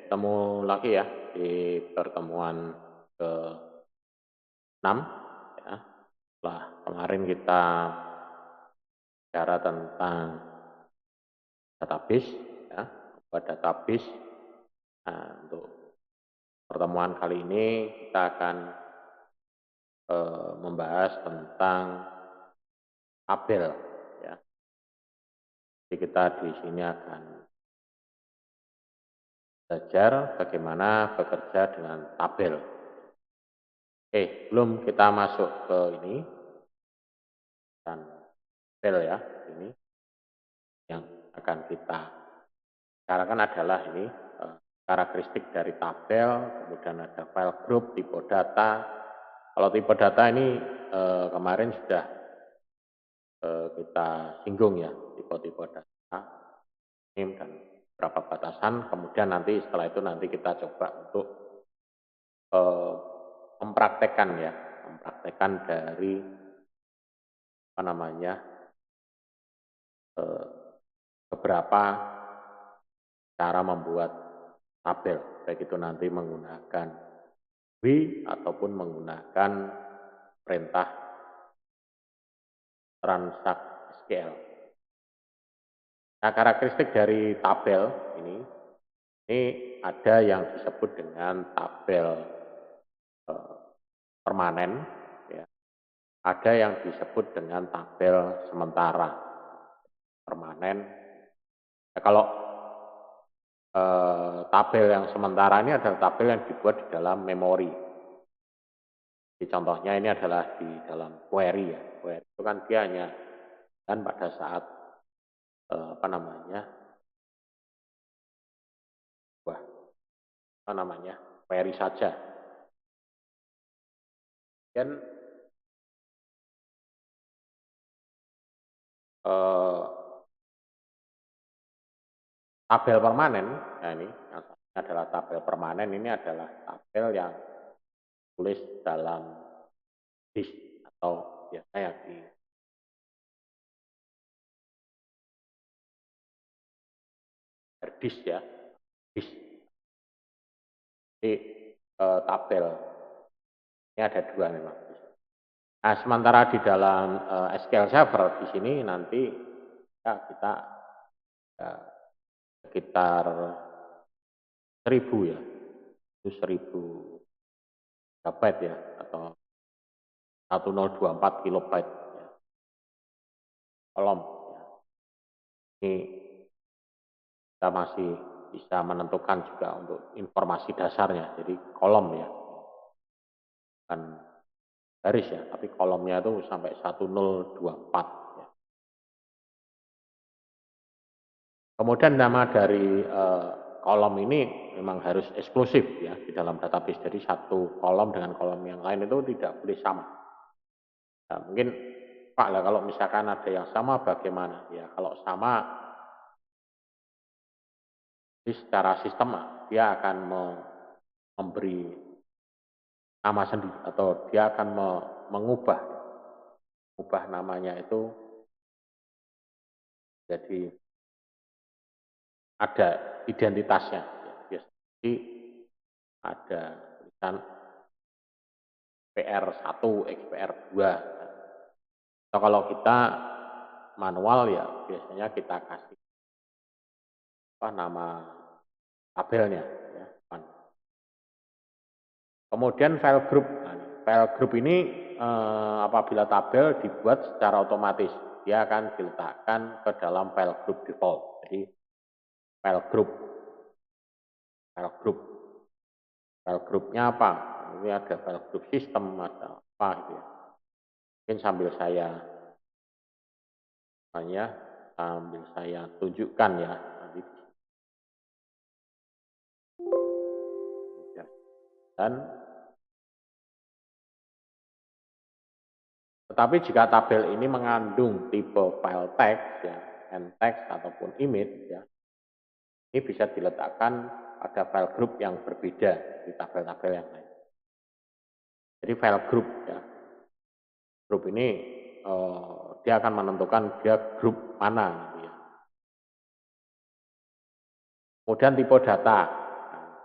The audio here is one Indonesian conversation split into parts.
ketemu lagi ya di pertemuan ke-6 ya. Setelah kemarin kita bicara tentang database ya, buat database. Nah, untuk pertemuan kali ini kita akan membahas tentang tabel ya. Jadi kita di sini akan belajar bagaimana bekerja dengan tabel. Oke, belum kita masuk ke ini dan tabel ya, ini yang akan kita bicarakan adalah ini karakteristik dari tabel, kemudian ada file group, tipe data. Kalau tipe data ini kemarin sudah kita singgung ya, tipe-tipe data, name dan berapa batasan. Kemudian nanti setelah itu nanti kita coba untuk mempraktekkan ya, mempraktekkan dari apa namanya beberapa cara membuat tabel, baik itu nanti menggunakan W ataupun menggunakan perintah transact SQL. Nah, karakteristik dari tabel ini ada yang disebut dengan tabel permanen, ya. Ada yang disebut dengan tabel sementara permanen. Nah, kalau tabel yang sementara ini adalah tabel yang dibuat di dalam memori. Jadi contohnya ini adalah di dalam query ya. Query itu kan dia hanya kan pada saat apa namanya query saja. Dan tabel permanen, nah ini yang adalah tabel permanen, ini adalah tabel yang tulis dalam disk atau biasanya di hard disk ya, disk. Jadi tabel ini ada dua memang. Nah, sementara di dalam SQL Server di sini nanti ya, kita ya, sekitar 1000 ya, itu 1000 kilobyte ya, atau 1024 kilobyte ya, kolom. Ya. Ini kita masih bisa menentukan juga untuk informasi dasarnya, jadi kolom ya, bukan garis ya, tapi kolomnya itu sampai 1024 ya. Kemudian nama dari kolom ini memang harus eksklusif ya di dalam database, jadi satu kolom dengan kolom yang lain itu tidak boleh sama. Nah, mungkin Pak lah kalau misalkan ada yang sama bagaimana ya, kalau sama secara sistem dia akan memberi nama sendiri atau dia akan mengubah namanya itu jadi ada identitasnya ya. Jadi ada tulisan PR1, XPR2. Atau kalau kita manual ya biasanya kita kasih nama tabelnya ya. Kemudian file group. Nah, file group ini apabila tabel dibuat secara otomatis, dia akan diletakkan ke dalam file group default. Jadi file groupnya apa? Ini ada file group system, ada apa gitu ya. Mungkin sambil saya tunjukkan ya nanti. Dan tetapi jika tabel ini mengandung tipe file text ya, and text ataupun image ya, ini bisa diletakkan pada file group yang berbeda di tabel-tabel yang lain. Jadi file group ya, grup ini dia akan menentukan dia grup mana gitu ya. Kemudian tipe data.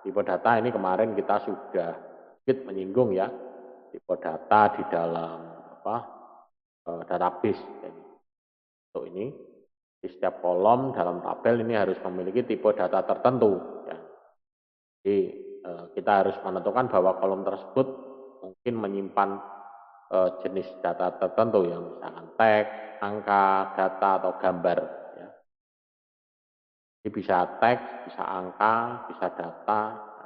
tipe data ini kemarin kita sudah sedikit menyinggung ya, tipe data di dalam database. Jadi, untuk ini, di setiap kolom dalam tabel ini harus memiliki tipe data tertentu. Ya. Jadi kita harus menentukan bahwa kolom tersebut mungkin menyimpan jenis data tertentu yang misalkan teks, angka, data, atau gambar. Ya. Jadi bisa teks, bisa angka, bisa data.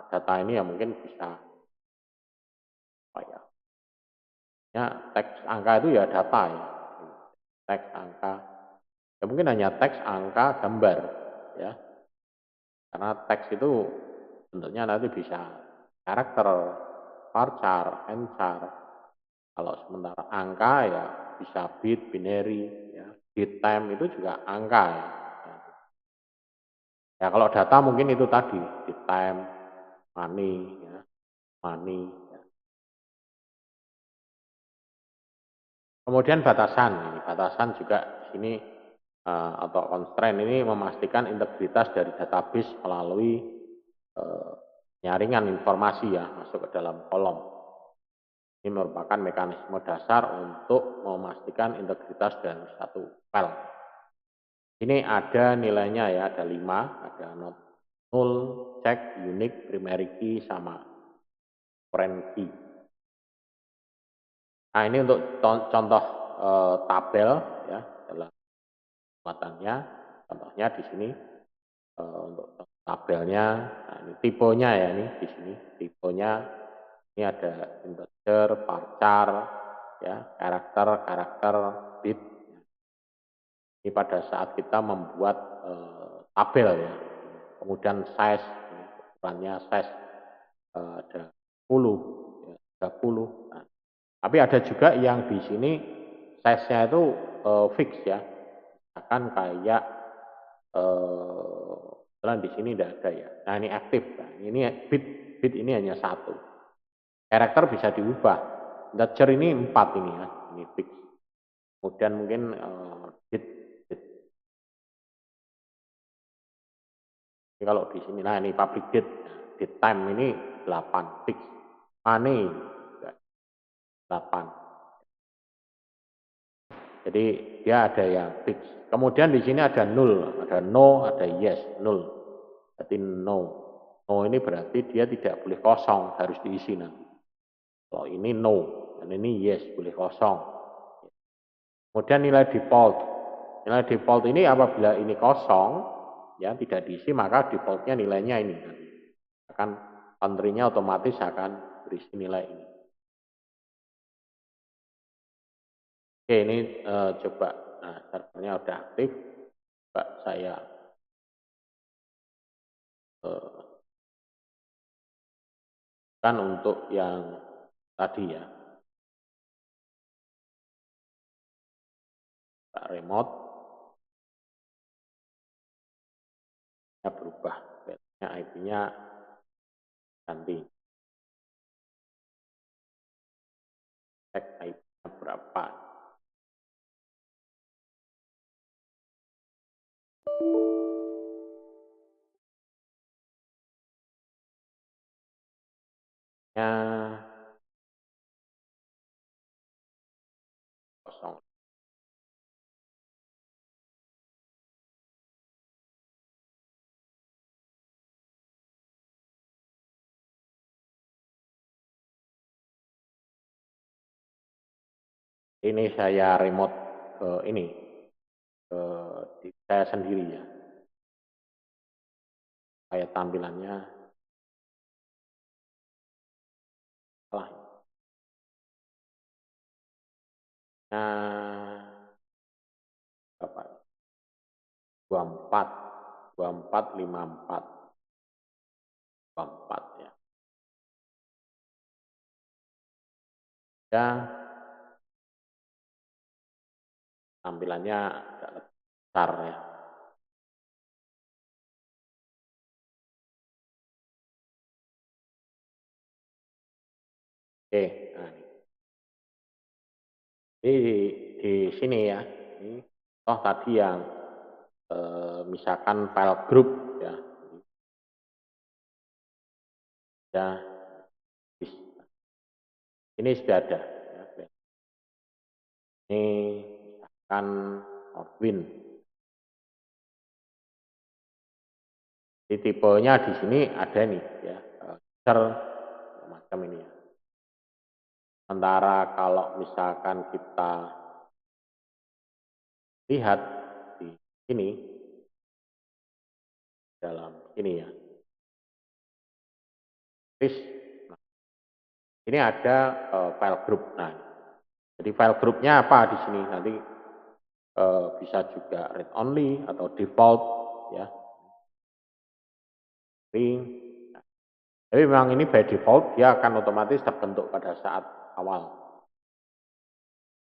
Data ini ya mungkin bisa apa ya? Ya teks angka itu ya data ya. Teks angka. Ya mungkin hanya teks, angka, gambar. Ya. Karena teks itu bentuknya nanti bisa karakter, varchar, enchar. Kalau sementara angka ya bisa bit, binary, ya. Bit time itu juga angka ya. Ya kalau data mungkin itu tadi, bit time, money, ya. Money. Ya. Kemudian batasan, ini batasan juga di sini atau constraint ini memastikan integritas dari database melalui nyaringan informasi ya masuk ke dalam kolom. Ini merupakan mekanisme dasar untuk memastikan integritas dari satu file. Ini ada nilainya ya, ada 5, ada not null, check, unique, primary key, sama foreign key. Nah ini untuk contoh tabel ya dalam muatannya. Contohnya di sini untuk tabelnya, nah ini tipenya ya ini di sini tipenya ini ada integer, varchar, ya karakter, bit. Ini pada saat kita membuat tabel ya, kemudian size, ukurannya size ada 10, ya, 30. Nah, tapi ada juga yang di sini size-nya itu fix ya, akan kayak di sini tidak ada ya. Nah ini aktif, nah, ini bit ini hanya 1. Karakter bisa diubah. Integer ini 4 ini ya, ini fix. Kemudian mungkin bit. Ini kalau di sini, nah ini public date time ini 8 fix. Money 8. Jadi dia ada yang fix. Kemudian di sini ada null, ada no, ada yes, null. Berarti no. No ini berarti dia tidak boleh kosong, harus diisi nanti. Kalau ini no, dan ini yes, boleh kosong. Kemudian nilai default. Nilai default ini apabila ini kosong, ya tidak diisi, maka defaultnya nilainya ini. Akan country-nya otomatis akan berisi nilai ini. Oke, ini coba, nah servernya udah aktif. Coba saya kan untuk yang tadi ya, remote, ya berubah, IP-nya ganti. Cek IP-nya berapa. Ya, kosong. Ini saya remote ke ini, ke saya sendiri ya. Kayak tampilannya salah. Nah, berapa? 24, 24, 54, 24 ya. Ya, tampilannya agak besar ya. Oke, nah ini di sini ya. Ini toh tadi yang misalkan file group ya. ya. Ini sudah ada. Ya. Ini misalkan Northwind. Di tipenya di sini ada nih ya, macam ini ya. Sementara kalau misalkan kita lihat di sini dalam ini ya, ini ada file group. Nah, jadi file groupnya apa di sini nanti bisa juga read only atau default ya. Tapi memang ini by default dia akan otomatis terbentuk pada saat awal.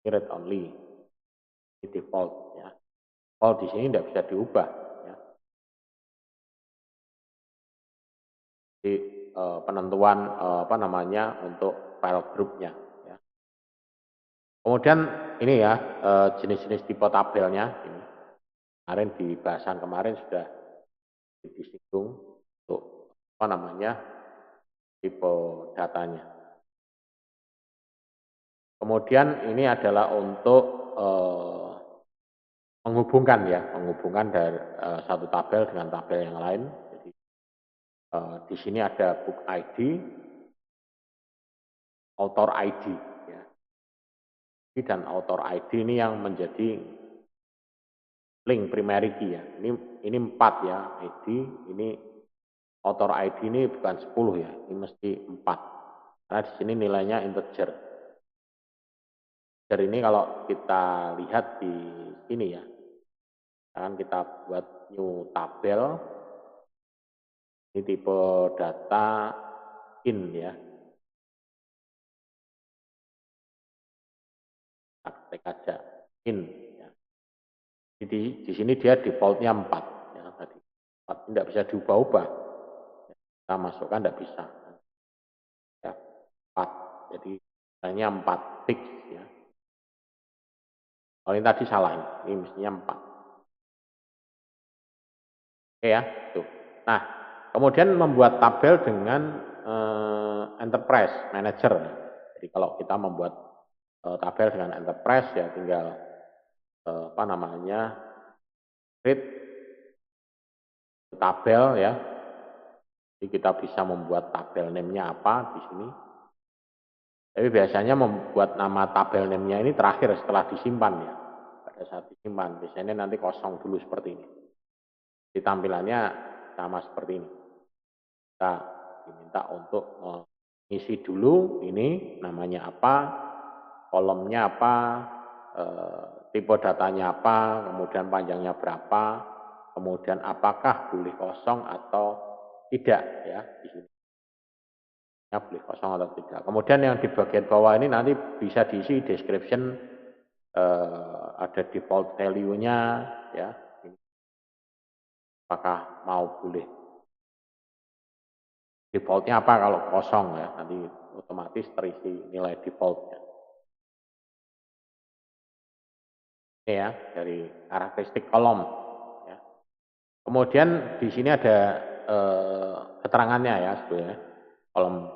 Ini read only, ini default ya. Default di sini tidak bisa diubah ya. Jadi penentuan apa namanya untuk file groupnya ya. Kemudian ini ya jenis-jenis tipe tabelnya ini. Kemarin di bahasan kemarin sudah disinggung untuk apa namanya tipe datanya. Kemudian ini adalah untuk menghubungkan dari satu tabel dengan tabel yang lain. Jadi di sini ada book ID, author ID ya. Dan author ID ini yang menjadi link primary key ya. Ini 4 ya ID, ini author ID ini bukan 10 ya, ini mesti 4. Karena di sini nilainya integer. Integer ini kalau kita lihat di sini ya, akan kita buat new tabel. Ini tipe data in ya. Praktek aja in ya. Jadi di sini dia defaultnya 4 ya tadi. 4 tidak bisa diubah-ubah. Kita masukkan tidak bisa. Ya, 4. Jadi nilainya 4 fix ya. Kalau ini tadi salah ini mestinya 4. Oke ya, tuh. Nah, kemudian membuat tabel dengan enterprise manager. Jadi kalau kita membuat tabel dengan enterprise ya tinggal apa namanya create tabel ya. Jadi kita bisa membuat tabel name-nya apa di sini. Tapi biasanya membuat nama tabel name-nya ini terakhir setelah disimpan ya. Pada saat disimpan biasanya nanti kosong dulu seperti ini. Di tampilannya sama seperti ini. Kita diminta untuk mengisi dulu ini namanya apa, kolomnya apa, tipe datanya apa, kemudian panjangnya berapa, kemudian apakah boleh kosong atau tidak ya di sini. Ya, boleh kosong atau tidak. Kemudian yang di bagian bawah ini nanti bisa diisi description, ada default value-nya ya. Apakah mau boleh defaultnya apa kalau kosong ya, nanti otomatis terisi nilai defaultnya. Ini ya dari karakteristik kolom. Ya. Kemudian di sini ada keterangannya ya sebenarnya.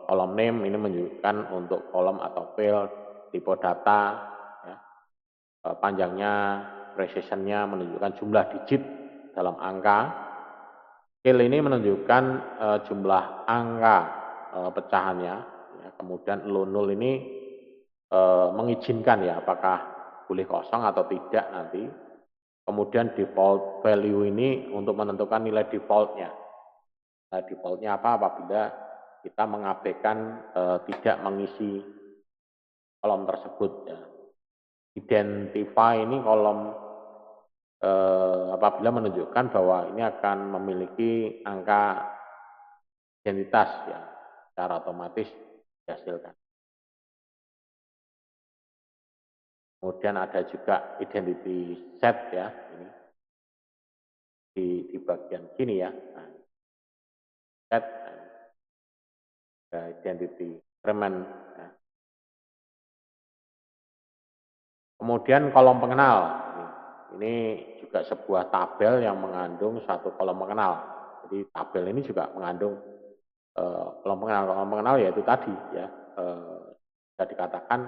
Kolom name ini menunjukkan untuk kolom atau field, tipe data, ya. Panjangnya, precision-nya menunjukkan jumlah digit dalam angka. Scale ini menunjukkan jumlah angka pecahannya. Ya. Kemudian 00 ini mengizinkan ya apakah boleh kosong atau tidak nanti. Kemudian default value ini untuk menentukan nilai defaultnya. Nah, defaultnya apa apabila kita mengabaikan tidak mengisi kolom tersebut ya. Identify ini kolom apabila menunjukkan bahwa ini akan memiliki angka identitas ya secara otomatis dihasilkan. Kemudian ada juga identity set ya ini di bagian sini ya. Nah, set identity increment ya. Kemudian kolom pengenal ini juga sebuah tabel yang mengandung satu kolom pengenal. Jadi tabel ini juga mengandung kolom pengenal yaitu tadi ya, bisa dikatakan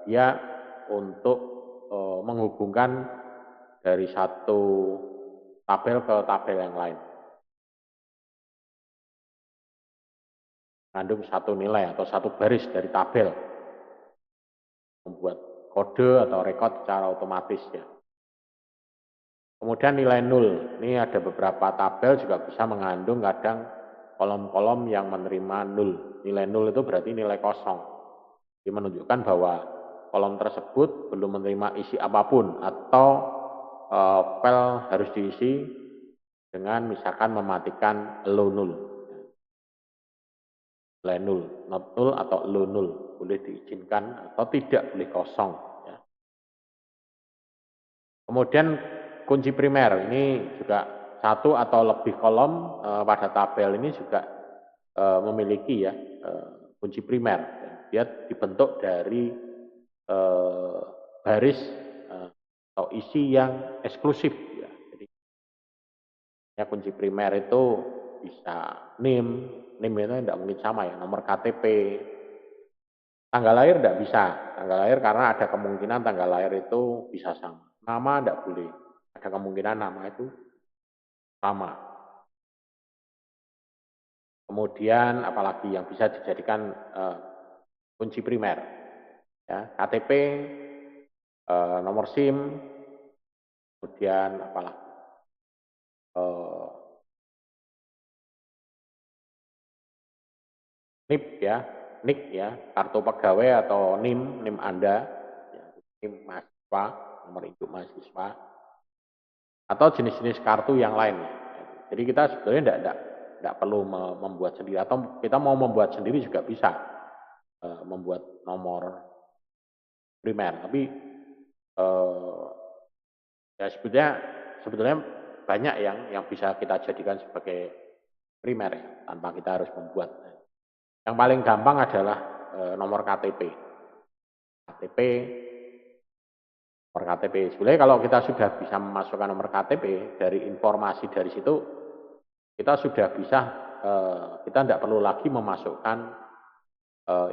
dia untuk menghubungkan dari satu tabel ke tabel yang lain. Mengandung satu nilai atau satu baris dari tabel. Membuat kode atau record secara otomatis ya. Kemudian nilai nol. Ini ada beberapa tabel juga bisa mengandung kadang kolom-kolom yang menerima nol. Nilai nol itu berarti nilai kosong. Ini menunjukkan bahwa kolom tersebut belum menerima isi apapun atau file harus diisi dengan misalkan mematikan low null. Nilai null, not null atau low null. Boleh diizinkan atau tidak, boleh kosong. Ya. Kemudian kunci primer, ini juga satu atau lebih kolom pada tabel ini juga memiliki ya kunci primer. Dia dibentuk dari baris atau isi yang eksklusif. Ya. Jadi ya, kunci primer itu bisa NIM itu tidak mungkin sama ya, nomor KTP, tanggal lahir tidak bisa, tanggal lahir karena ada kemungkinan tanggal lahir itu bisa sama. Nama tidak boleh, ada kemungkinan nama itu sama. Kemudian apalagi yang bisa dijadikan kunci primer, ya, KTP, nomor SIM, kemudian apalagi NIP ya, NIK ya, kartu pegawai atau NIM Anda, ya, NIM mahasiswa, nomor induk mahasiswa, atau jenis-jenis kartu yang lain. Jadi kita sebetulnya tidak perlu membuat sendiri, atau kita mau membuat sendiri juga bisa membuat nomor primer. Tapi ya sebetulnya banyak yang bisa kita jadikan sebagai primer ya, tanpa kita harus membuat. Yang paling gampang adalah nomor KTP. Nomor KTP. Sebenarnya kalau kita sudah bisa memasukkan nomor KTP dari informasi dari situ, kita sudah bisa, kita tidak perlu lagi memasukkan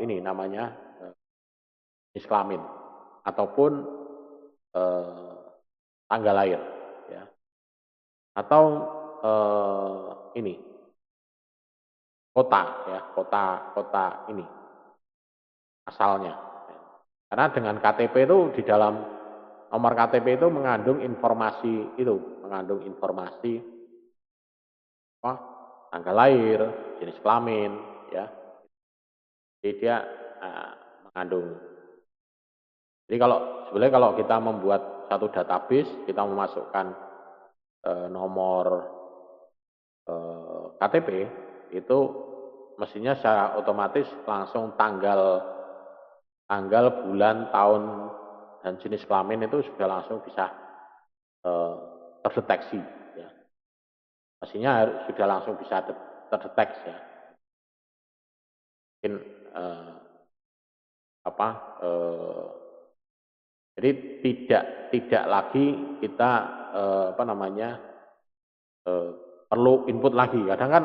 ini namanya jenis kelamin ataupun tanggal lahir, ya. Atau ini kota, ya, kota ini asalnya. Karena dengan KTP itu di dalam nomor KTP itu mengandung informasi tanggal lahir, jenis kelamin, ya. Jadi dia mengandung. Jadi sebenarnya kalau kita membuat satu database, kita memasukkan nomor KTP itu mestinya secara otomatis langsung tanggal, bulan, tahun, dan jenis kelamin itu sudah langsung bisa terdeteksi. Ya. Mestinya sudah langsung bisa terdeteksi. Ya. Mungkin jadi tidak lagi kita perlu input lagi. Kadang kan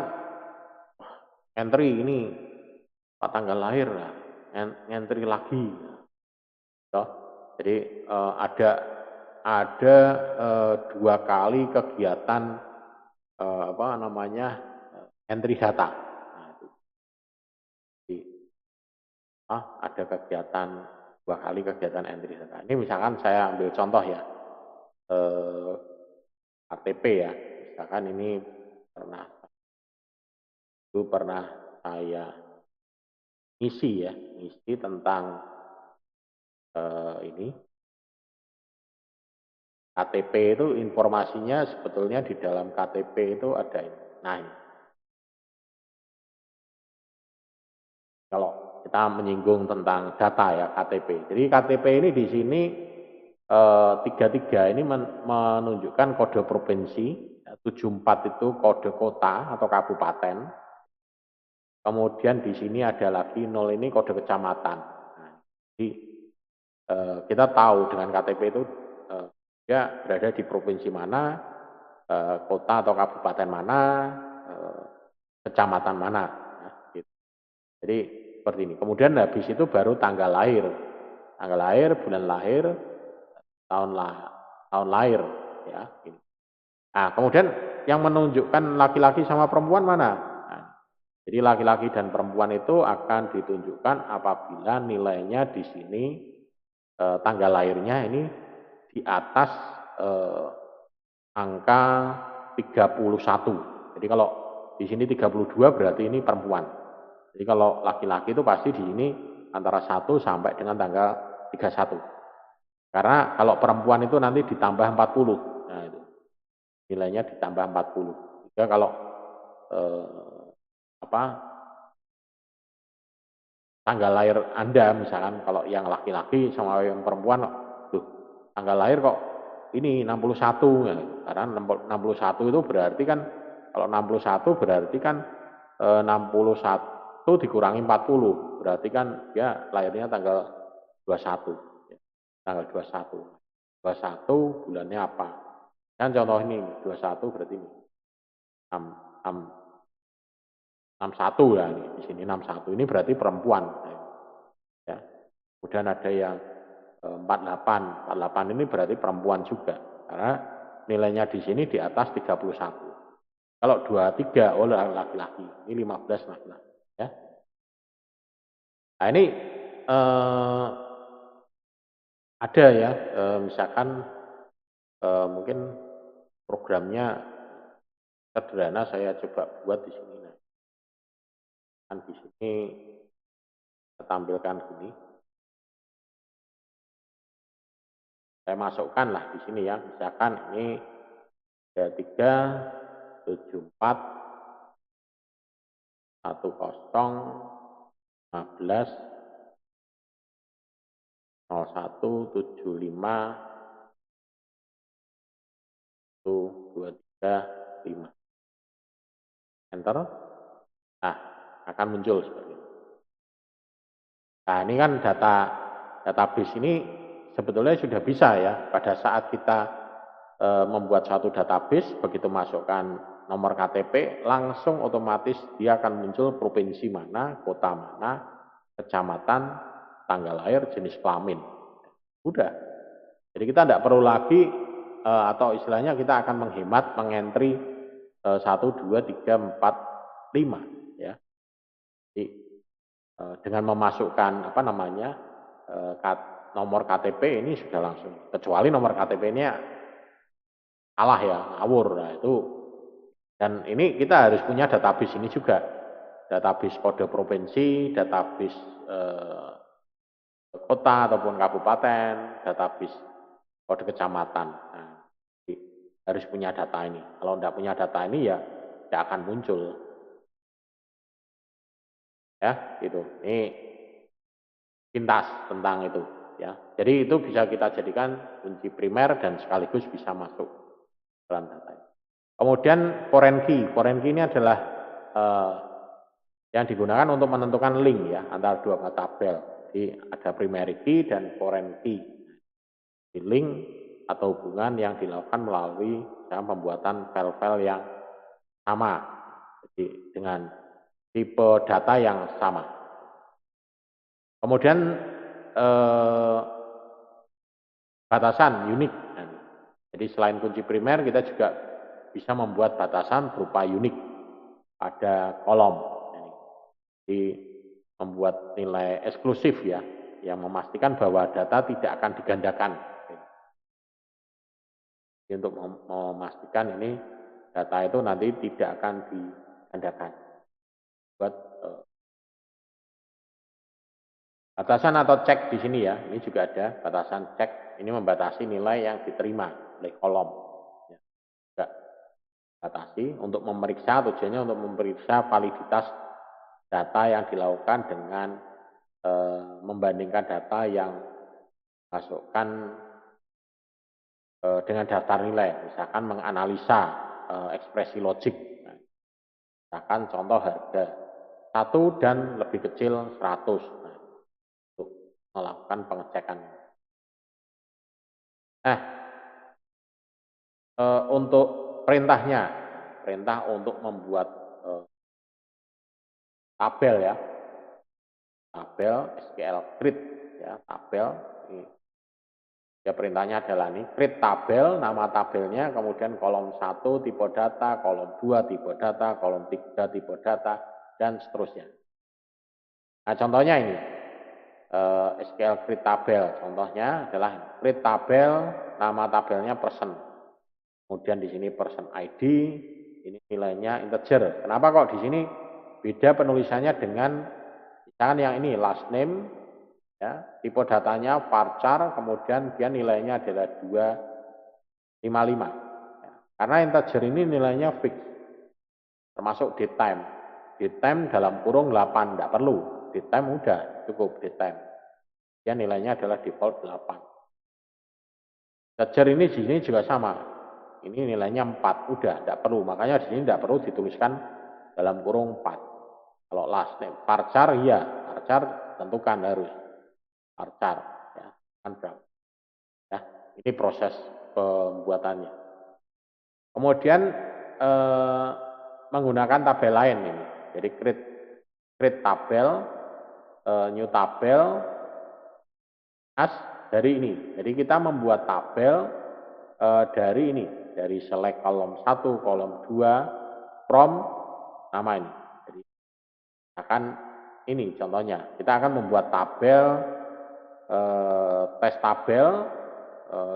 entry ini tanggal lahir lah, entry lagi. Jadi ada 2 kali kegiatan entry data. Nah, itu. Jadi, ada kegiatan 2 kali kegiatan entry data. Ini misalkan saya ambil contoh ya, KTP ya, misalkan ini pernah saya ngisi tentang ini KTP itu informasinya sebetulnya di dalam KTP itu ada ini. Nah, ini. Kalau kita menyinggung tentang data ya KTP. Jadi KTP ini di sini 33 ini menunjukkan kode provinsi, 74 itu kode kota atau kabupaten. Kemudian di sini ada lagi 0 ini kode kecamatan. Nah, jadi kita tahu dengan KTP itu dia berada di provinsi mana, kota atau kabupaten mana, kecamatan mana. Ya, gitu. Jadi seperti ini. Kemudian habis itu baru tanggal lahir, bulan lahir, tahun lahir, ya. Gitu. Nah, kemudian yang menunjukkan laki-laki sama perempuan mana? Nah, jadi laki-laki dan perempuan itu akan ditunjukkan apabila nilainya di sini tanggal lahirnya ini di atas angka 31. Jadi kalau di sini 32 berarti ini perempuan. Jadi kalau laki-laki itu pasti di sini antara 1 sampai dengan tanggal 31. Karena kalau perempuan itu nanti ditambah 40. Nah, itu nilainya ditambah 40. Jika kalau tanggal lahir Anda misalkan kalau yang laki-laki sama yang perempuan, tuh tanggal lahir kok ini 61 ya. Karena 61 itu berarti kan kalau 61 berarti kan 61 dikurangi 40 berarti kan dia lahirnya tanggal 21 ya. Tanggal 21. 21 bulannya apa? Kan contoh ini 21 berarti ini 61 ya, di sini 61 ini berarti perempuan ya. Kemudian ada yang 48 ini berarti perempuan juga karena nilainya di sini di atas 31. Kalau 23 oh laki-laki, ini 15 laki-laki ya. Nah, ini ada ya, misalkan mungkin programnya sederhana saya coba buat di sini. Nah, kan di sini saya tampilkan gini. Saya masukkan lah di sini ya, misalkan ini 33 74 10 15 01 75 235 enter. Nah, akan muncul seperti ini. Nah, ini kan database ini sebetulnya sudah bisa ya pada saat kita membuat suatu database, begitu masukkan nomor KTP langsung otomatis dia akan muncul provinsi mana, kota mana, kecamatan, tanggal lahir, jenis kelamin. Udah. Jadi kita tidak perlu lagi atau istilahnya kita akan menghemat mengentry 1 2 3 4 5 ya. Jadi dengan memasukkan apa namanya nomor KTP ini sudah langsung, kecuali nomor KTP-nya salah ya, ngawur. Nah, itu dan ini kita harus punya database ini juga. Database kode provinsi, database kota ataupun kabupaten, database kode kecamatan. Nah, harus punya data ini. Kalau tidak punya data ini ya tidak akan muncul. Ya, gitu. Ini pintas tentang itu ya. Jadi itu bisa kita jadikan kunci primer dan sekaligus bisa masuk dalam data. Kemudian foreign key. Foreign key ini adalah yang digunakan untuk menentukan link ya antara dua tabel. Jadi ada primary key dan foreign key. Di link atau hubungan yang dilakukan melalui pembuatan file-file yang sama. Jadi dengan tipe data yang sama. Kemudian batasan unik. Jadi selain kunci primer kita juga bisa membuat batasan berupa unik pada kolom. Jadi membuat nilai eksklusif ya, yang memastikan bahwa data tidak akan digandakan. Jadi untuk memastikan ini data itu nanti tidak akan digandakan. Buat batasan atau cek di sini ya, ini juga ada batasan cek. Ini membatasi nilai yang diterima oleh kolom. Ya, juga batasi untuk memeriksa, tujuannya untuk memeriksa validitas data yang dilakukan dengan membandingkan data yang masukkan dengan daftar nilai, misalkan menganalisa ekspresi logik. Nah, misalkan contoh harga 1 dan lebih kecil 100. Nah, untuk melakukan pengecekan. Nah, untuk perintahnya, perintah untuk membuat tabel ya. Tabel SQL create ya, tabel ini. Ya perintahnya adalah ini, create tabel, nama tabelnya, kemudian kolom 1 tipe data, kolom 2 tipe data, kolom 3 tipe data, dan seterusnya. Nah contohnya ini, SQL create tabel, contohnya adalah create tabel, nama tabelnya person. Kemudian di sini person ID, ini nilainya integer. Kenapa kok di sini beda penulisannya dengan misalkan yang ini last name, ya, tipe datanya varchar, kemudian dia nilainya adalah 255. Ya, karena integer ini nilainya fix, termasuk datetime. Datetime dalam kurung 8, tidak perlu. Datetime udah cukup datetime. Dia nilainya adalah default 8. Integer ini di sini juga sama. Ini nilainya 4, udah tidak perlu. Makanya di sini tidak perlu dituliskan dalam kurung 4. Kalau last name varchar, iya, varchar tentukan harus varchar, ya, kan berapa. Ya, ini proses pembuatannya. Kemudian menggunakan tabel lain ini. Jadi create tabel, new tabel, as dari ini. Jadi kita membuat tabel dari ini, dari select kolom 1, kolom 2, from nama ini. Jadi akan ini contohnya, kita akan membuat tabel tes tabel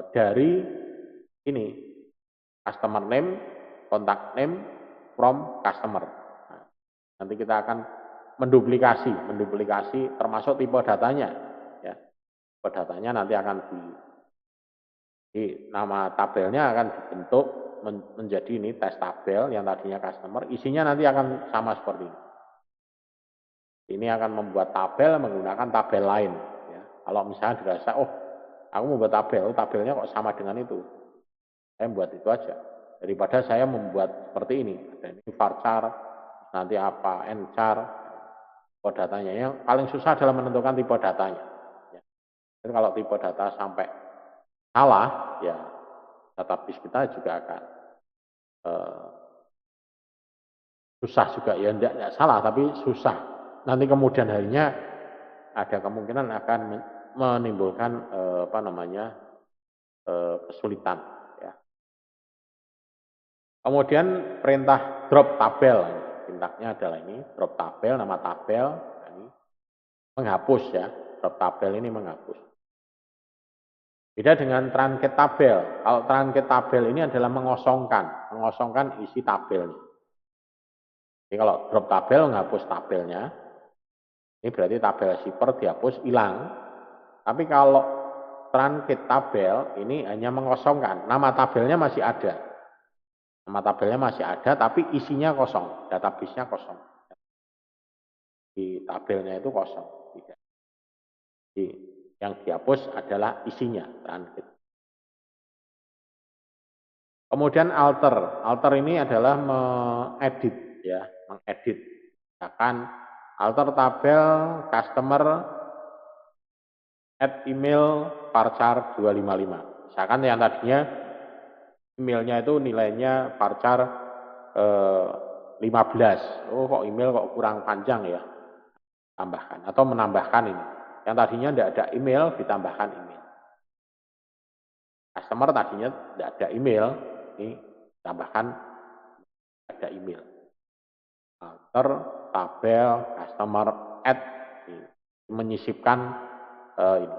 dari ini customer name, contact name, from customer. Nah, nanti kita akan menduplikasi termasuk tipe datanya. Ya, tipe datanya nanti akan di nama tabelnya akan dibentuk menjadi ini tes tabel yang tadinya customer, isinya nanti akan sama seperti ini. Ini akan membuat tabel menggunakan tabel lain. Ya. Kalau misalnya dirasa, oh aku membuat tabel, tabelnya kok sama dengan itu. Saya membuat itu aja. Daripada saya membuat seperti ini. Ada ini varchar, nanti apa, nchar, tipe datanya. Yang paling susah adalah menentukan tipe datanya. Ya. Dan kalau tipe data sampai salah, ya database kita juga akan susah juga. Ya enggak salah, tapi susah. Nanti kemudian harinya ada kemungkinan akan menimbulkan kesulitan. Ya. Kemudian perintah drop tabel, perintahnya adalah ini drop tabel, nama tabel, ini menghapus ya, drop tabel ini menghapus. Beda dengan truncate tabel. Kalau truncate tabel ini adalah mengosongkan isi tabel. Jadi kalau drop tabel menghapus tabelnya, ini berarti tabel shipper dihapus, hilang. Tapi kalau truncate tabel ini hanya mengosongkan, nama tabelnya masih ada. Nama tabelnya masih ada, tapi isinya kosong, database-nya kosong. Di tabelnya itu kosong. Tidak. Jadi, yang dihapus adalah isinya, truncate. Kemudian alter. Alter ini adalah mengedit, ya, mengedit. Misalkan alter tabel customer add email varchar 255. Misalkan yang tadinya emailnya itu nilainya varchar 15. Oh kok email kok kurang panjang ya. Tambahkan atau menambahkan ini. Yang tadinya tidak ada email ditambahkan email. Customer tadinya tidak ada email, ini tambahkan ada email. Alter tabel customer add menyisipkan ini.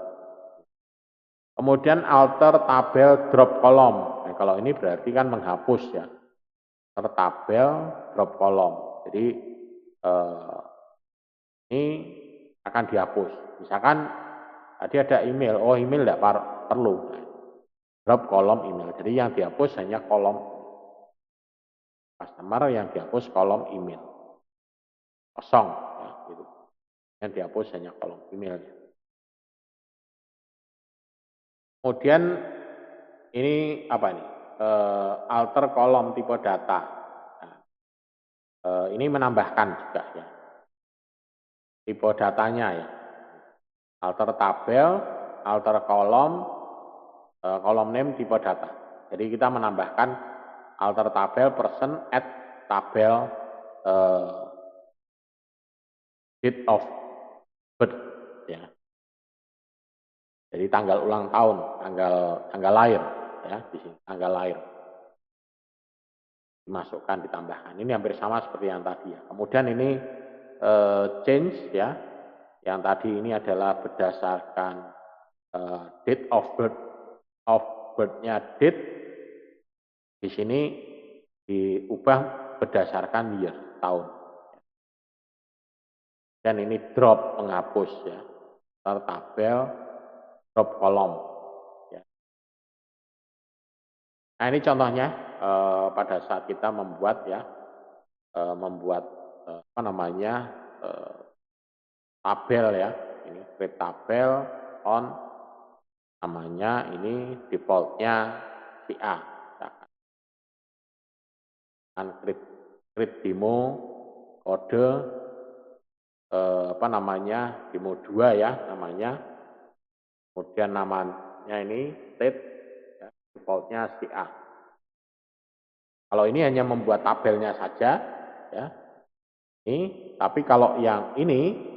Kemudian alter tabel drop kolom. Nah, kalau ini berarti kan menghapus ya. Alter tabel drop kolom. Jadi ini akan dihapus. Misalkan tadi ada email, oh email tidak perlu. Drop kolom email. Jadi yang dihapus hanya kolom customer, yang dihapus kolom email. Kosong. Ya, gitu. Yang dihapus hanya kolom emailnya. Kemudian ini apa ini? Alter kolom tipe data. Nah, ini menambahkan juga ya. Tipe datanya ya. Alter tabel, alter kolom, kolom name tipe data. Jadi kita menambahkan alter tabel person add tabel date of birth ya. Jadi tanggal ulang tahun, tanggal lahir ya di sini, tanggal lahir. Dimasukkan, ditambahkan. Ini hampir sama seperti yang tadi ya. Kemudian ini change ya. Yang tadi ini adalah berdasarkan date of birth-nya date. Di sini diubah berdasarkan year, tahun. Dan ini drop, penghapus ya. Tabel drop kolom ya. Nah ini contohnya pada saat kita membuat ya tabel ya, ini create tabel on namanya, ini defaultnya si A, kan create demo kode demo 2 ya namanya, kemudian namanya ini state ya, defaultnya si A. Kalau ini hanya membuat tabelnya saja ya, ini, tapi kalau yang ini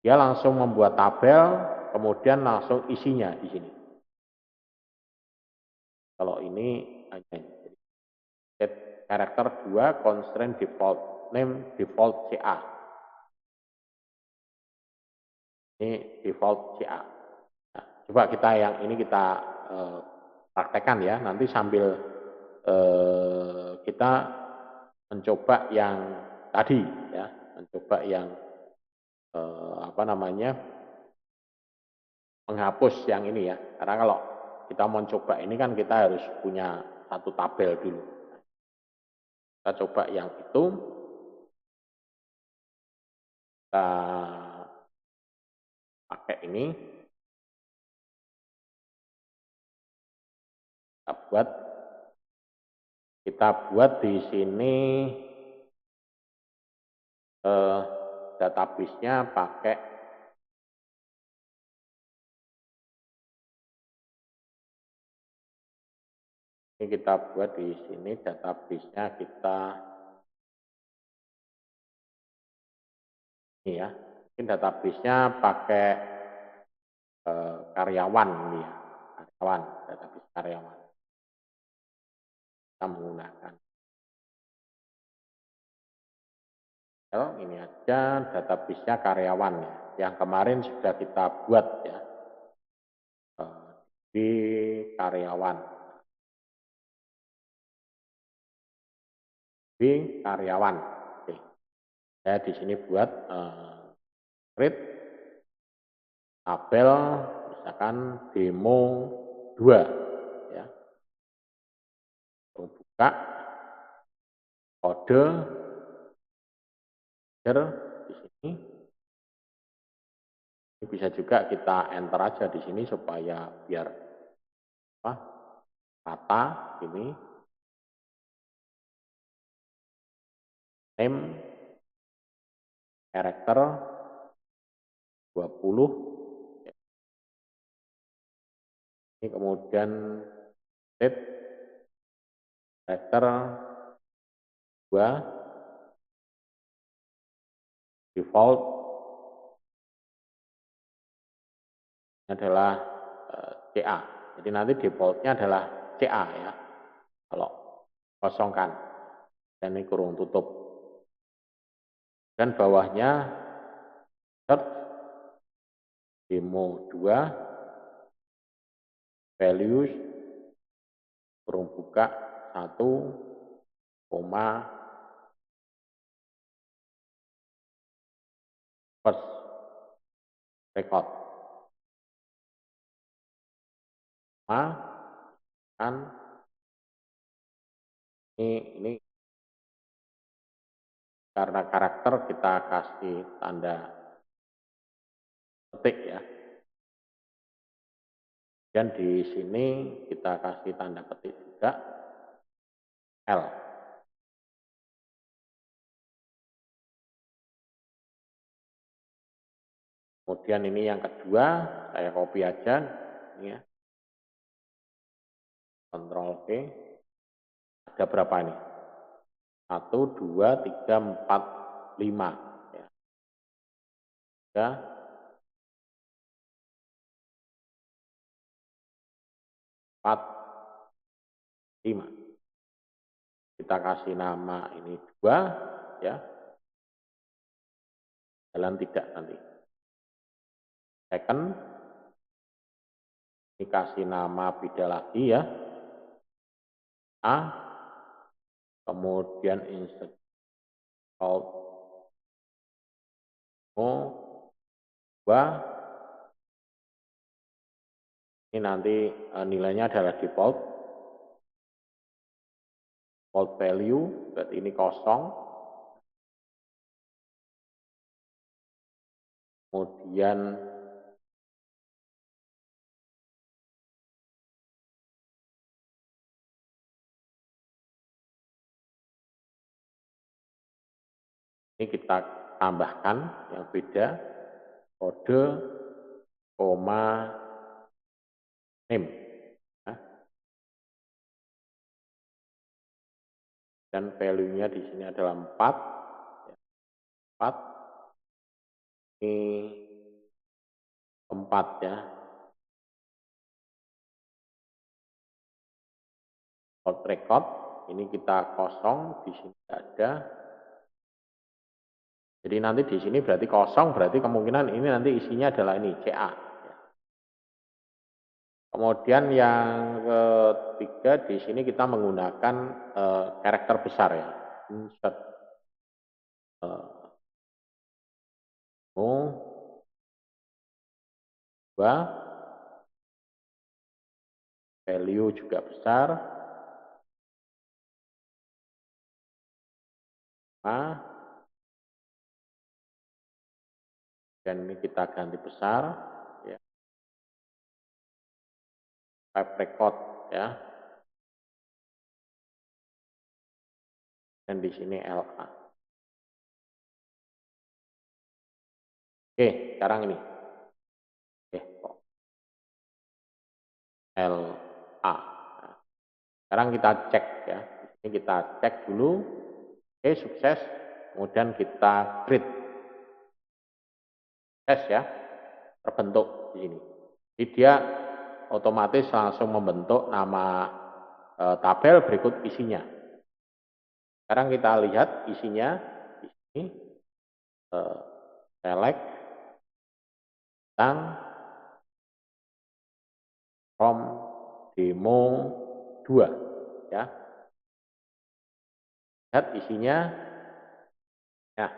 dia langsung membuat tabel, kemudian langsung isinya di sini. Kalau ini hanya set karakter 2 constraint default name default CA. Ini default CA. Nah, coba kita yang ini kita praktekkan ya. Nanti sambil kita mencoba yang tadi ya, mencoba yang menghapus yang ini ya. Karena kalau kita mau coba ini kan kita harus punya satu tabel dulu. Kita coba yang itu. Kita pakai ini. Kita buat di sini database-nya pakai ini, kita buat di sini database-nya kita ini ya. Mungkin database-nya pakai karyawan ini ya. Karyawan, database karyawan. Kita menggunakan ini aja database-nya karyawan ya. Yang kemarin sudah kita buat ya. Di karyawan. Di karyawan. Oke. Saya di sini buat create tabel misalkan demo 2 ya. Buka kode di sini. Ini bisa juga kita enter aja di sini supaya biar kata ini name karakter 20. Ini kemudian set karakter 2 default adalah CA. Jadi nanti defaultnya adalah CA ya. Kalau kosongkan. Dan ini kurung tutup. Dan bawahnya search demo 2 values kurung buka 1, first record kan ini karena karakter kita kasih tanda petik ya. Dan di sini kita kasih tanda petik juga L. Kemudian ini yang kedua, saya copy aja ini ya. Ctrl V. Ada berapa ini? 1, 2, 3, 4, 5 ya. 3, 4, 5. Kita kasih nama ini 2 ya. Jalan tidak nanti. Second, dikasih nama beda lagi ya. A, kemudian insert out O 2. Ini nanti nilainya adalah default value, berarti ini kosong. Kemudian ini kita tambahkan yang beda, kode, koma, name. Nah, dan value-nya di sini adalah 4. 4. Ini 4 ya. Out record, ini kita kosong, di sini ada. Jadi nanti di sini berarti kosong, berarti kemungkinan ini nanti isinya adalah ini CA. Kemudian yang ketiga di sini kita menggunakan karakter besar ya. Insert value juga besar. Dan ini kita ganti besar ya. Type record ya. Dan di sini LA. Oke, sekarang ini. LA. Nah, sekarang kita cek ya. Ini kita cek dulu. Oke, sukses. Kemudian kita create. Sukses ya. Terbentuk di sini. Jadi dia otomatis langsung membentuk nama tabel berikut isinya. Sekarang kita lihat isinya di sini. Select tentang from demo 2 ya. Lihat isinya. Nah,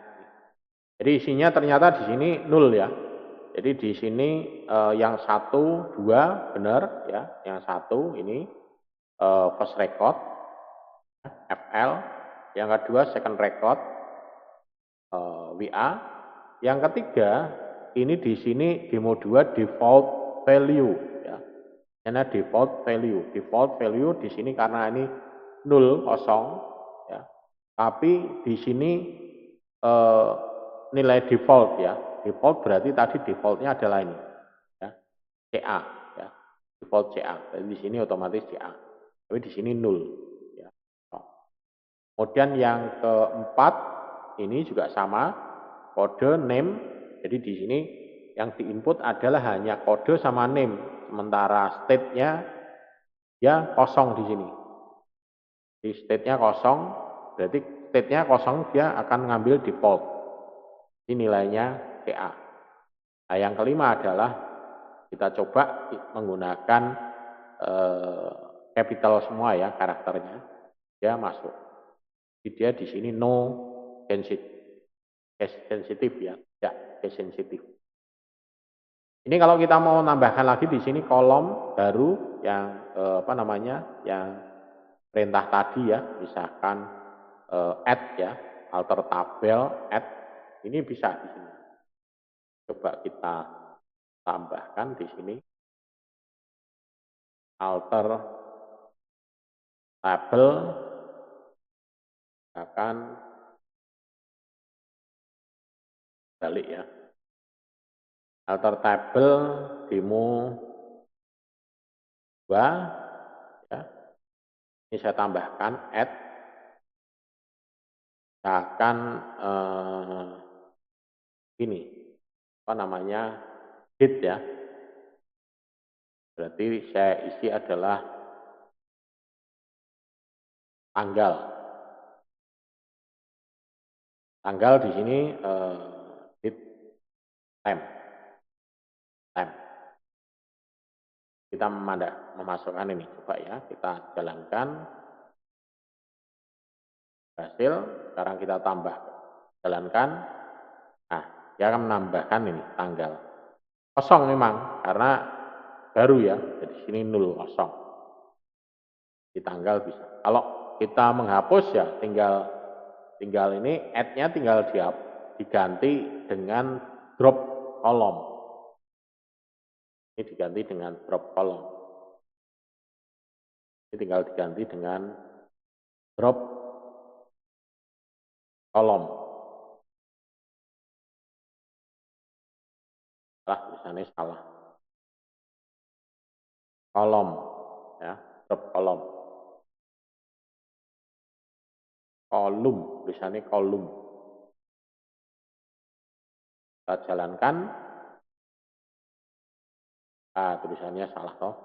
jadi isinya ternyata di sini 0 ya. Jadi di sini yang 1, 2 benar ya. Yang 1 ini first record FL, yang kedua second record WA, yang ketiga ini di sini demo 2 default value ya. Ini default value di sini karena ini 0 kosong ya. Tapi di sini nilai default ya. Default berarti tadi defaultnya adalah ini ya. CA ya. Default CA. Jadi di sini otomatis CA. Tapi di sini 0 ya. Kemudian yang keempat ini juga sama, kode name. Jadi di sini yang diinput adalah hanya kode sama name, sementara state-nya ya kosong di sini. Di state-nya kosong, berarti state-nya kosong, dia akan ngambil default. Ini nilainya CA. Nah, yang kelima adalah kita coba menggunakan capital semua ya karakternya, dia masuk. Jadi dia di sini no sensitive ya, tidak sensitif. Ini kalau kita mau nambahkan lagi di sini kolom baru yang yang perintah tadi ya, misalkan add ya, alter tabel add, ini bisa di sini. Coba kita tambahkan di sini alter tabel, akan balik ya. Alter tabel demo 2 ya. Ini saya tambahkan add, misalkan ini apa namanya, date ya. Berarti saya isi adalah tanggal. Tanggal di sini date, time. Kita memasukkan ini, coba ya, kita jalankan. Berhasil, sekarang kita tambah, jalankan. Nah, dia akan menambahkan ini tanggal. Kosong memang, karena baru ya, jadi sini 0, kosong. Di tanggal bisa. Kalau kita menghapus ya tinggal ini add-nya tinggal diganti dengan drop kolom. Ini diganti dengan drop kolom. Ini tinggal diganti dengan drop kolom. Tulisannya salah. Kolom ya, drop kolom. Kolum, tulisannya kolum. Kita jalankan. Tulisannya salah toh.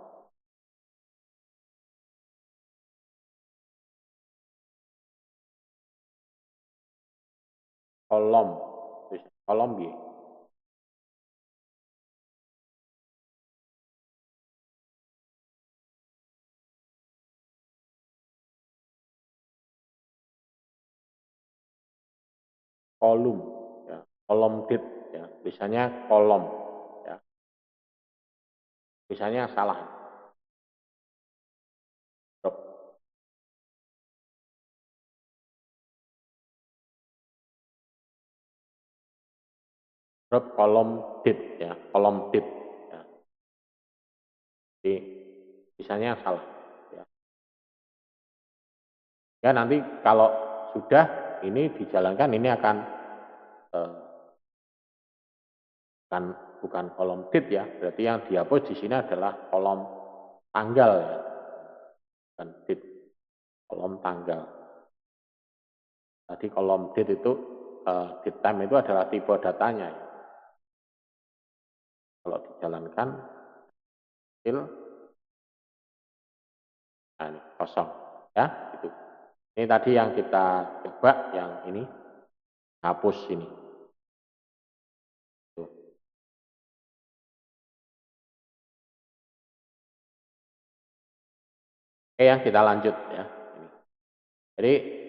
Kolom, kolom ya. Kolom ya, kolom dit ya, tulisannya kolom ya. Tulisannya salah. Drop. Drop kolom dit ya, kolom dit ya. Jadi tulisannya salah ya. Ya nanti kalau sudah ini dijalankan ini akan bukan kolom dit ya, berarti yang dihapus di sini adalah kolom tanggal ya, bukan dit, kolom tanggal. Tadi kolom dit itu date time itu adalah tipe datanya ya. Kalau dijalankan hasil, nah ini kosong ya, itu. Ini tadi yang kita coba yang ini hapus ini. Tuh. Oke ya, kita lanjut ya. Jadi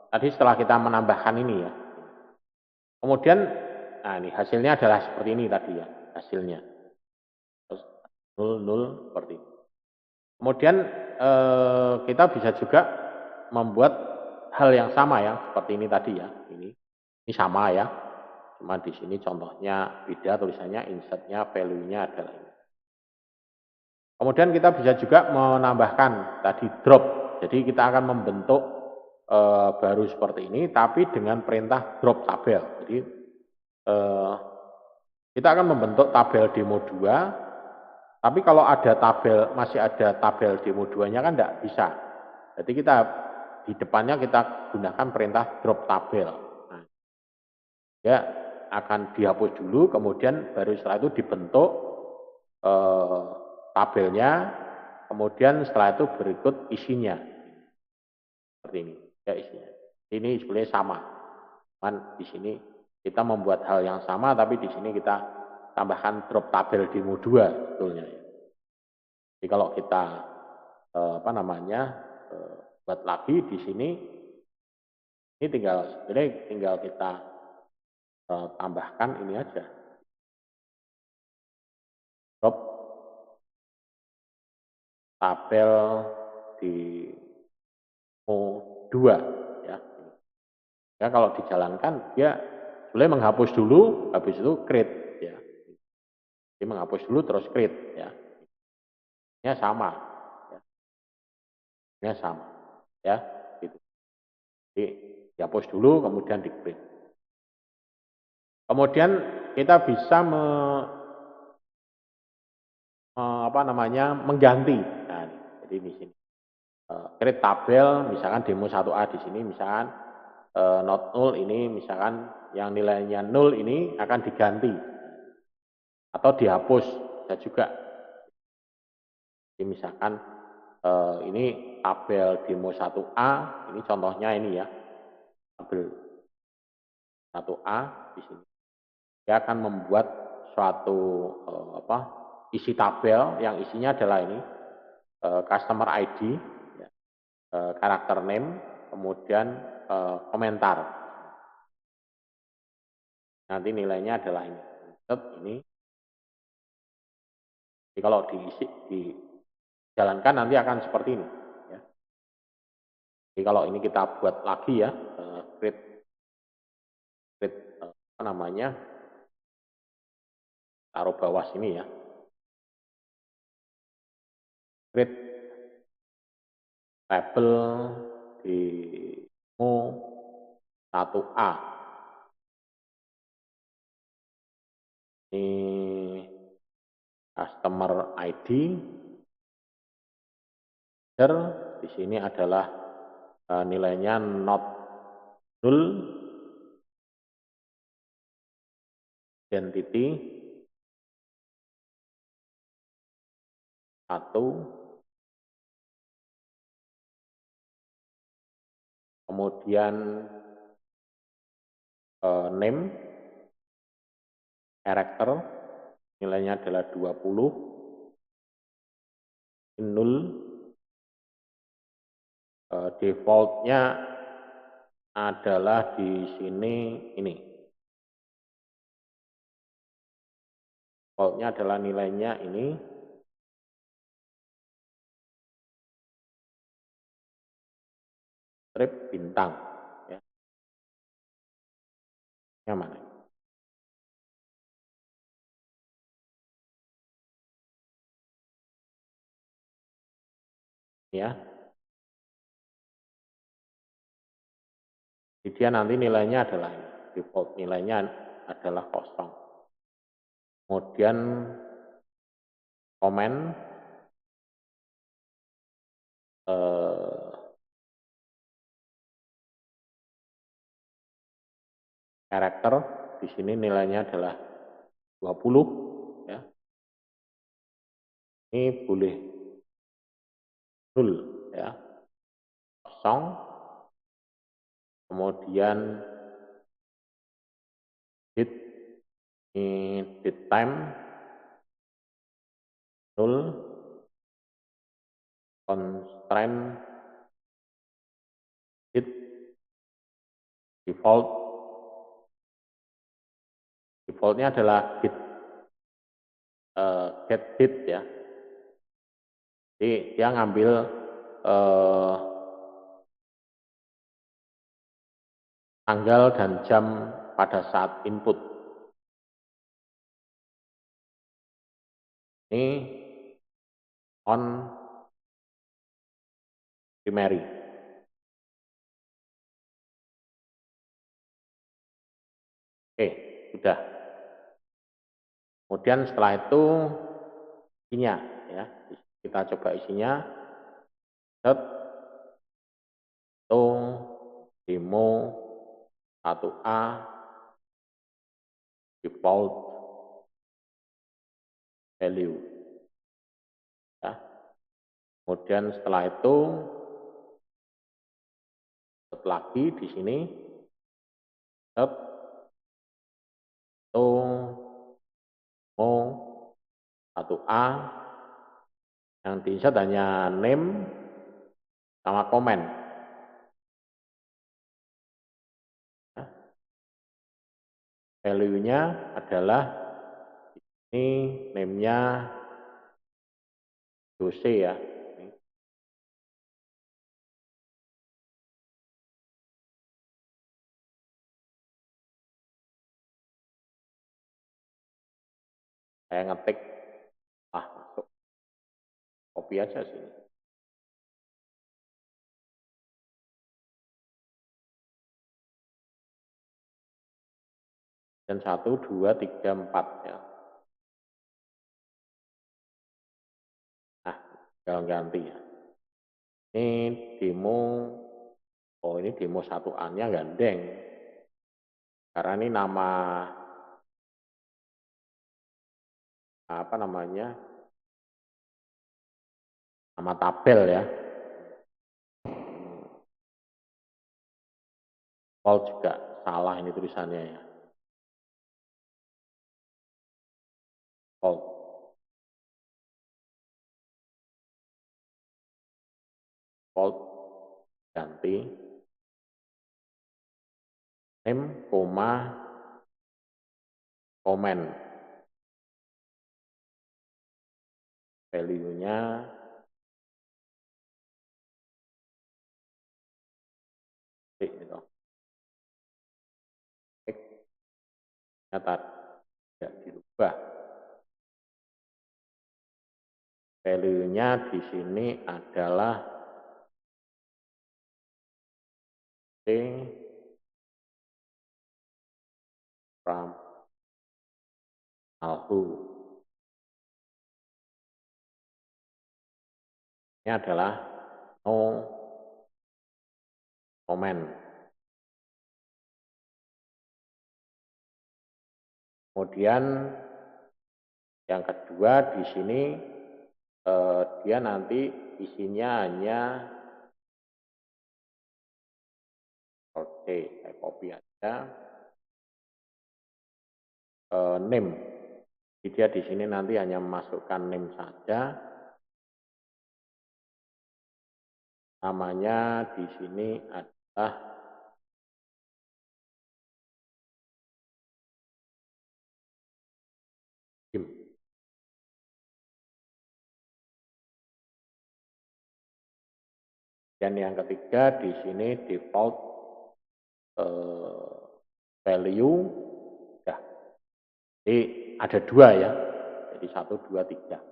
tadi setelah kita menambahkan ini ya, kemudian nah ini hasilnya adalah seperti ini tadi ya, hasilnya. Terus 0, seperti ini. Kemudian kita bisa juga membuat hal yang sama ya, seperti ini tadi ya. Ini sama ya. Cuma di sini contohnya beda tulisannya, insertnya, value-nya adalah ini. Kemudian kita bisa juga menambahkan tadi drop. Jadi kita akan membentuk baru seperti ini, tapi dengan perintah drop tabel. Jadi kita akan membentuk tabel demo 2, tapi kalau ada masih ada tabel demo 2-nya kan tidak bisa. Jadi kita di depannya kita gunakan perintah drop tabel. Nah, ya akan dihapus dulu, kemudian baru setelah itu dibentuk tabelnya, kemudian setelah itu berikut isinya. Seperti ini, ya isinya. Ini sebenarnya sama. Cuman di sini kita membuat hal yang sama, tapi di sini kita tambahkan drop tabel demo 2 sebetulnya. Jadi kalau kita buat lagi di sini, ini tinggal kita tambahkan ini aja. Drop tabel demo 2 ya. Ya kalau dijalankan dia boleh menghapus dulu, habis itu create ya. Jadi menghapus dulu terus create ya. Ini sama ya. Ini sama ya, gitu. Jadi dihapus dulu kemudian di create. Kemudian kita bisa mengganti. Nah, jadi di sini create tabel misalkan demo 1A di sini misalkan not null ini misalkan yang nilainya 0 ini akan diganti atau dihapus bisa juga. Jadi misalkan ini tabel demo 1A, ini contohnya ini ya, tabel 1A di sini. Dia akan membuat suatu isi tabel yang isinya adalah ini customer ID, ya, karakter name, kemudian komentar. Nanti nilainya adalah ini. Ini. Jadi kalau dijalankan nanti akan seperti ini. Ya. Jadi kalau ini kita buat lagi ya, create apa namanya, taruh bawah sini ya. Create label demo 1A. Ini customer ID. Di sini adalah nilainya not null, identity 1, kemudian name, karakter, nilainya adalah 20, null, defaultnya adalah di sini ini. Defaultnya adalah nilainya ini. Strip bintang. Ya. Yang mana? Ya. Jadi dia nanti nilainya adalah ini. Default nilainya adalah kosong. Kemudian komen karakter, di sini nilainya adalah 20 ya. Ini boleh null ya. Kosong. Kemudian date, ini date time null, constraint date, defaultnya adalah get date ya. Jadi dia ngambil tanggal dan jam pada saat input. Ini on primary. Oke, sudah. Kemudian setelah itu isinya ya. Kita coba isinya. Set to demo 1A default value. Ya. Kemudian setelah itu set lagi di sini set to demo 1A yang diinsert hanya name sama komen. Ya. Value-nya adalah ini name-nya Jose ya. Saya ngetik, masuk. Copy aja sini. Dan 1, 2, 3, 4 ya. Nah, tinggal ganti ya. Ini demo Oh, ini demo 1A-nya gandeng. Karena ini nama apa namanya? Nama tabel ya. Default juga salah ini tulisannya ya. Default. Default ganti name, comment. Value-nya gitu. Ternyata tidak dirubah. Value-nya di sini adalah T from Alhu. Ini adalah no comment. Kemudian yang kedua di sini dia nanti isinya hanya oke, saya copy aja name. Jadi dia di sini nanti hanya memasukkan name saja. Namanya di sini adalah Jim. Dan yang ketiga di sini default value ya. Jadi ada dua ya. Jadi 1, 2, 3.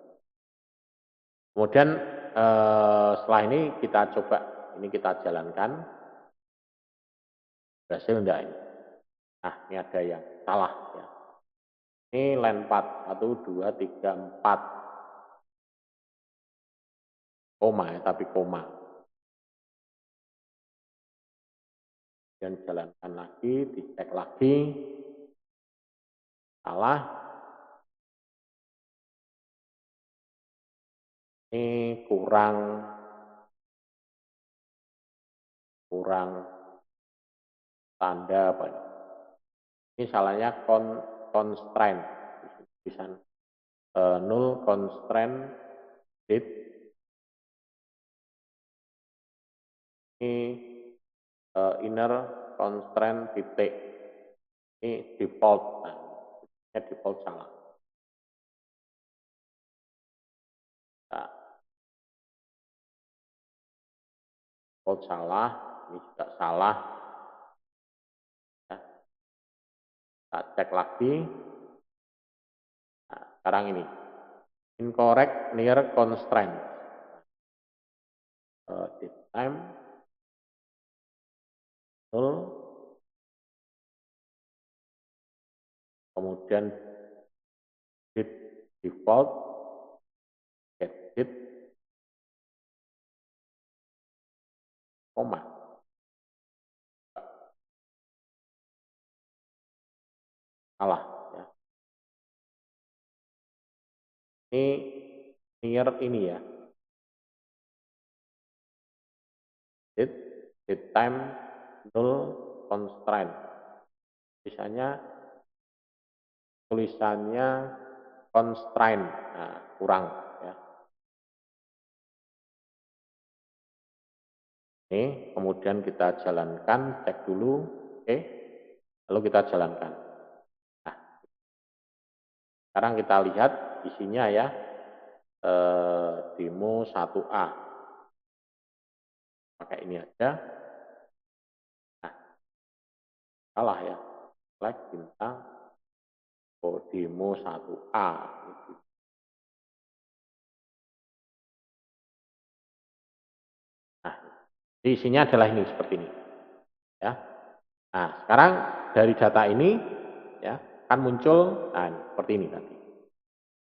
Kemudian setelah ini kita coba, ini kita jalankan. Berhasil enggak ini? Nah, ini ada yang salah ya. Ini line 4, 1, 2, 3, 4. Koma ya, tapi koma. Dan jalankan lagi, dicek lagi. Salah. Ini kurang tanda apa ini? Ini salahnya constraint. Bisa null constraint date. Ini inner constraint titik. Ini default. Nah, default salah. Nah, default salah. Ini juga salah. Ya. Kita cek lagi. Nah, sekarang ini. Incorrect near constraint. This time null. Kemudian default get date koma. Salah ya. Ini near ini ya. Date time null constraint. Misalnya tulisannya constraint. Nah, kurang ya. Ini kemudian kita jalankan, cek dulu, oke. Lalu kita jalankan. Nah, sekarang kita lihat isinya ya. Demo 1A. Pakai ini aja. Nah, salah ya. Flag bintang demo 1A. Nah, isinya adalah ini seperti ini. Ya. Nah, sekarang dari data ini ya akan muncul seperti ini tadi.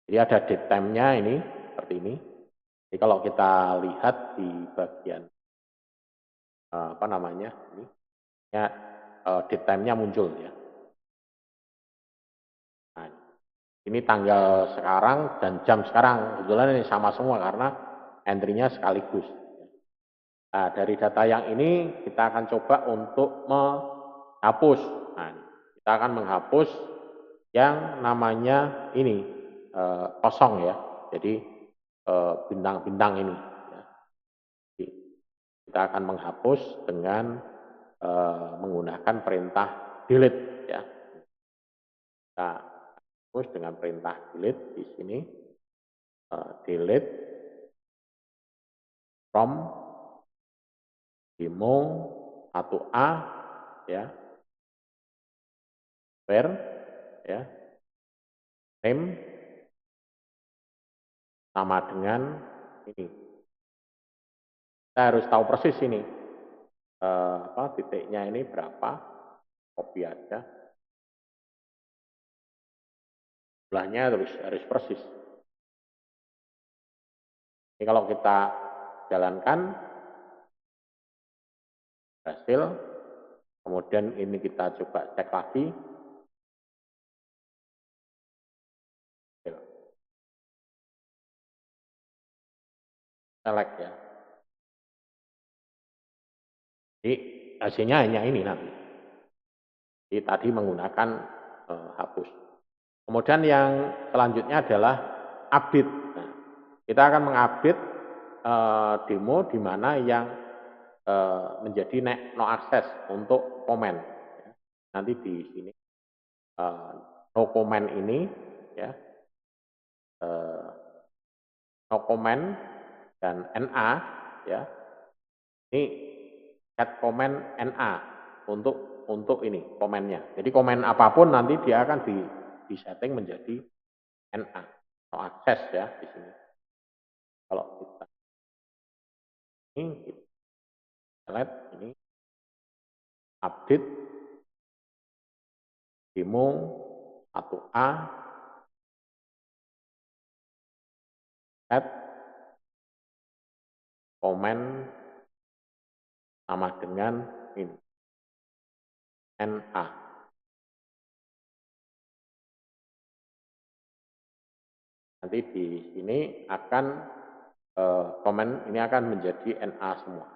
Jadi ada date time-nya ini seperti ini. Jadi kalau kita lihat di bagian apa namanya ini ya, date time-nya muncul ya. Nah, ini tanggal sekarang dan jam sekarang, kebetulan ini sama semua karena entry-nya sekaligus. Nah, dari data yang ini kita akan coba untuk menghapus. Nah, kita akan menghapus yang namanya ini kosong ya. Jadi bintang-bintang ini. Ya. Jadi, kita akan menghapus dengan menggunakan perintah delete ya. Kita hapus dengan perintah delete di sini. Delete from demo 1A ya, where ya, name sama dengan ini. Kita harus tahu persis ini titiknya ini berapa, copy aja. Jumlahnya harus persis. Ini kalau kita jalankan berhasil, kemudian ini kita coba cek lagi. Select ya. Jadi hasilnya hanya ini nanti. Jadi tadi menggunakan hapus. Kemudian yang selanjutnya adalah update. Nah, kita akan mengupdate demo di mana yang menjadi no access untuk komen. Nanti di sini no comment ini ya, no comment dan NA ya. Ini add comment NA untuk ini komennya. Jadi komen apapun nanti dia akan di setting menjadi NA, no access ya di sini. Kalau kita ini lihat ini update demo 1A add komen sama dengan ini NA. Nanti di sini akan komen ini akan menjadi NA semua.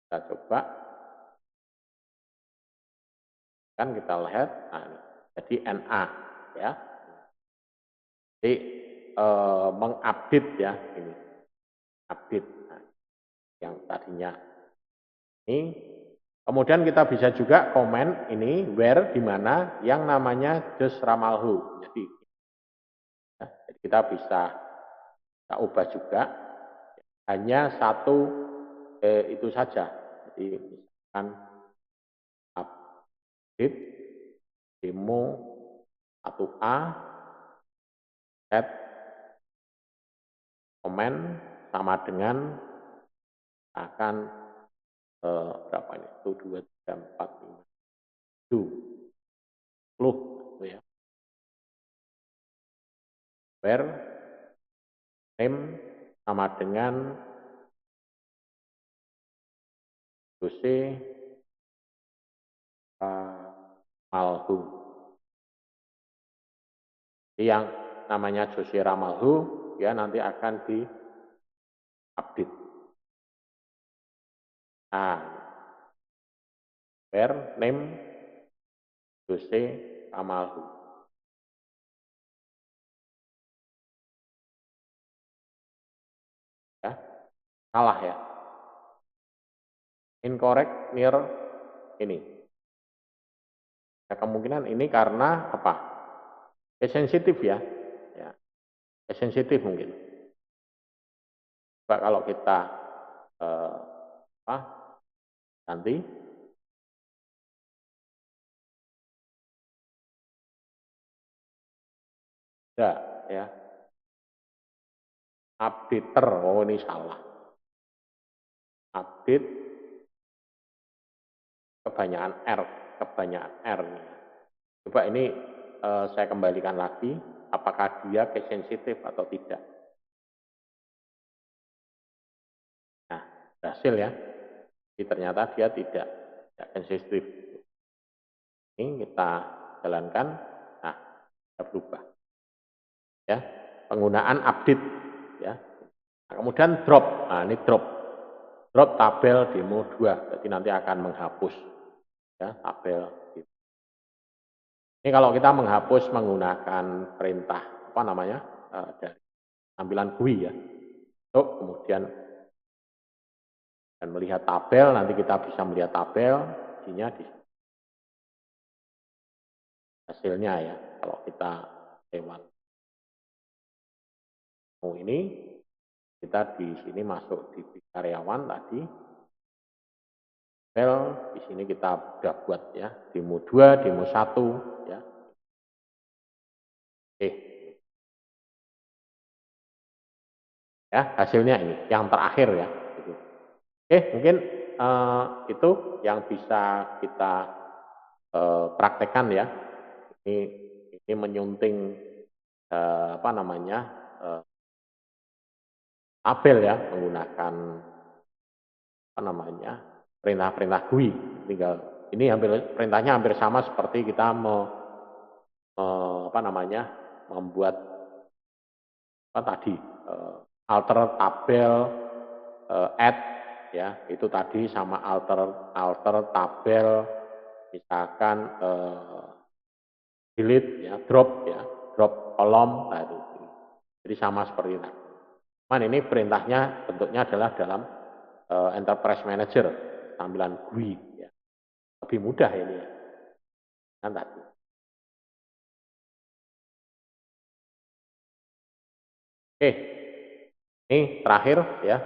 Kita coba kan kita lihat, nah, jadi NA ya. Jadi mengupdate ya ini update nah, yang tadinya ini. Kemudian kita bisa juga komen ini where di mana yang namanya just ramalhu. Jadi ya, kita bisa ubah juga hanya satu itu saja. Jadi misalkan update demo 1A set komen sama dengan akan berapa ini? 1, 2, 3, 4, 5, 10 ya. Where name sama dengan Jose Ramalhu. Yang namanya Jose Ramalhu ya nanti akan di update. Nah, where name Jose Ramalhu. Ya, salah ya. Incorrect near ini. Ya, kemungkinan ini karena apa? Sensitif ya. Ya. Sensitif mungkin. Coba kalau kita nanti enggak ya. Updater, oh ini salah. Update kebanyakan R nih. Coba ini saya kembalikan lagi, apakah dia case sensitif atau tidak. Nah, berhasil ya. Jadi ternyata dia tidak sensitif. Ini kita jalankan, nah kita berubah. Ya, penggunaan update ya. Nah, kemudian drop. Nah, ini drop tabel demo 2. Jadi nanti akan menghapus ya tabel. Ini kalau kita menghapus menggunakan perintah apa namanya dari tampilan GUI ya. Kemudian dan melihat tabel, nanti kita bisa melihat tabel isinya di hasilnya ya. Kalau kita lewat ini, kita di sini masuk di karyawan tadi. Tabel di sini kita sudah buat ya, demo 2, demo 1 ya. Oke. Ya, hasilnya ini yang terakhir ya. Oke, mungkin itu yang bisa kita praktekkan ya. Ini menyunting apa namanya tabel ya menggunakan apa namanya perintah-perintah GUI. Tinggal ini perintahnya hampir sama seperti kita apa namanya membuat apa tadi alter tabel add ya, itu tadi sama alter tabel misalkan delete ya, drop column, nah itu. Jadi sama seperti itu. Cuman ini perintahnya bentuknya adalah dalam Enterprise Manager, tampilan GUI ya. Lebih mudah ini ya. Kan tadi. Oke. Ini terakhir ya.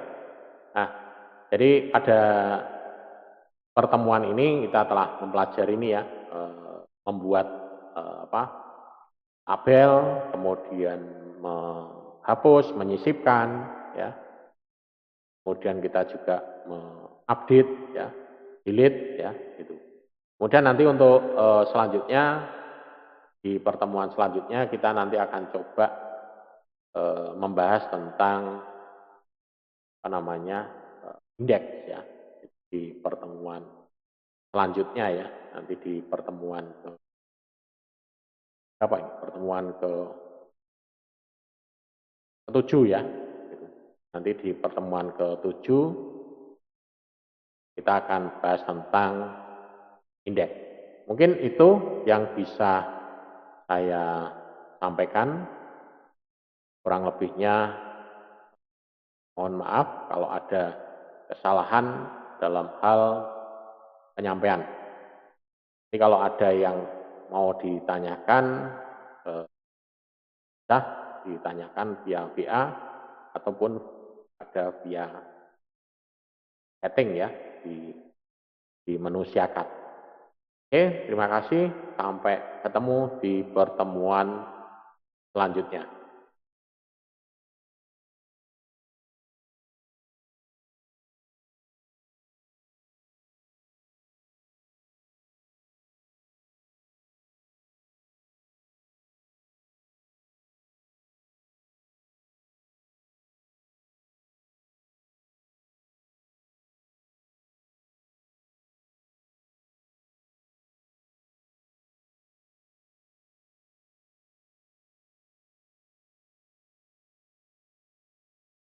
Nah, jadi pada pertemuan ini kita telah mempelajari ini ya, membuat apa tabel, kemudian menghapus, menyisipkan ya. Kemudian kita juga mengupdate ya, delete ya gitu. Kemudian nanti untuk selanjutnya di pertemuan selanjutnya kita nanti akan coba membahas tentang apa namanya indeks ya di pertemuan selanjutnya ya, nanti di pertemuan apa ini? Pertemuan ke-7 ya. Nanti di pertemuan ke-7 kita akan bahas tentang indeks. Mungkin itu yang bisa saya sampaikan. Kurang lebihnya mohon maaf kalau ada kesalahan dalam hal penyampaian. Jadi kalau ada yang mau ditanyakan, bisa ditanyakan via WA ataupun ada via chatting ya di menu siakat. Oke, terima kasih. Sampai ketemu di pertemuan selanjutnya.